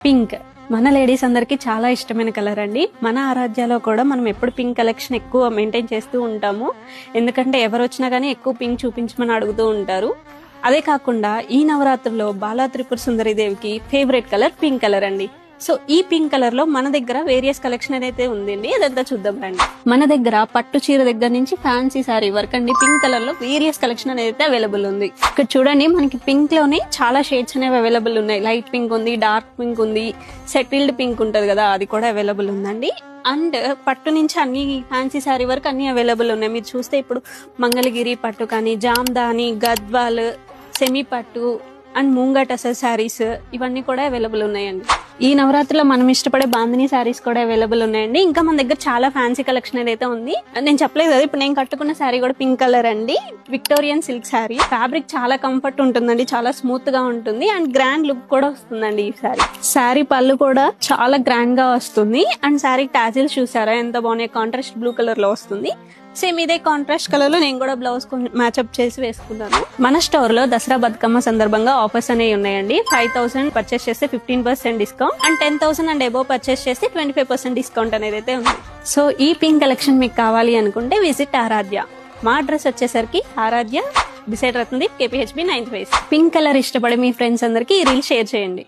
Pink మన ladies అందరికి చాలా ఇష్టమైన కలర్ అండి. మన ఆరాధ్యలో కూడా మనం ఎప్పుడు పింక్ కలెక్షన్ ఎక్కువ మెయింటైన్ చేస్తూ ఉంటాము. ఎందుకంటే ఎవరు వచ్చినా గానీ ఎక్కువ పింక్ చూపించమని అడుగుతూ ఉంటారు. అదే కాకుండా ఈ నవరాత్రుల్లో బాలా త్రిపుర సుందరి దేవికి ఫేవరెట్ కలర్ పింక్ కలర్ అండి. సో ఈ పింక్ కలర్ లో మన దగ్గర వేరియస్ కలెక్షన్ అయితే ఉందండి. అదంతా చూద్దాం రండి. మన దగ్గర పట్టు చీర దగ్గర నుంచి ఫ్యాన్సీ సారీ వరకు అండి పింక్ కలర్ లో వేరియస్ కలెక్షన్ అయితే అవైలబుల్ ఉంది. ఇక్కడ చూడండి, మనకి పింక్ లోనే చాలా షేడ్స్ అనేవి అవైలబుల్ ఉన్నాయి. లైట్ పింక్ ఉంది, డార్క్ పింక్ ఉంది, సెటిల్డ్ పింక్ ఉంటది కదా, అది కూడా అవైలబుల్ ఉందండి. అండ్ పట్టు నుంచి అన్ని ఫ్యాన్సీ శారీ వరకు అన్ని అవైలబుల్ ఉన్నాయి. మీరు చూస్తే ఇప్పుడు మంగళగిరి పట్టు కానీ, జామ్దాని, గద్వాల్, సెమీ పట్టు అండ్ ముంగట్ అసలు శారీస్ ఇవన్నీ కూడా అవైలబుల్ ఉన్నాయండి. ఈ నవరాత్రిలో మనం ఇష్టపడే బాందిని శారీస్ కూడా అవైలబుల్ ఉన్నాయండి. ఇంకా మన దగ్గర చాలా ఫ్యాన్సీ కలెక్షన్ అయితే ఉంది. నేను చెప్పలేదు కదా, ఇప్పుడు నేను కట్టుకున్న శారీ కూడా పింక్ కలర్ అండి. Victorian silk sari. ఫ్యాబ్రిక్ చాలా కంఫర్ట్ ఉంటుందండి, చాలా స్మూత్ గా ఉంటుంది అండ్ గ్రాండ్ లుక్ కూడా వస్తుందండి ఈ శారీ. శారీ పళ్ళు కూడా చాలా గ్రాండ్ గా వస్తుంది అండ్ శారీ టాజిల్స్ చూసారా ఎంత బాగున్నాయి, కాంట్రాస్ట్ బ్లూ కలర్ లో వస్తుంది. సేమ్ ఇదే కాంట్రాస్ట్ కలర్ లో నేను కూడా బ్లౌజ్ మ్యాచ్అప్ చేసి వేసుకున్నాను. మన స్టోర్ లో దసరా బతుకమ్మ సందర్భంగా ఆఫర్స్ అనేవి ఉన్నాయండి. 5,000 పర్చేస్ చేస్తే 15% discount and 10,000 and above purchase చేస్తే 25% డిస్కౌంట్ అనేది అయితే ఉంది. సో ఈ పింక్ కలెక్షన్ మీకు కావాలి అనుకుంటే విజిట్ ఆరాధ్య. మా అడ్రస్ వచ్చేసరికి Aaradhya, beside Ratnadeep, KPHB 95. Pink colour ఇష్టపడే మీ ఫ్రెండ్స్ అందరికి ఈ రీల్ షేర్ చేయండి.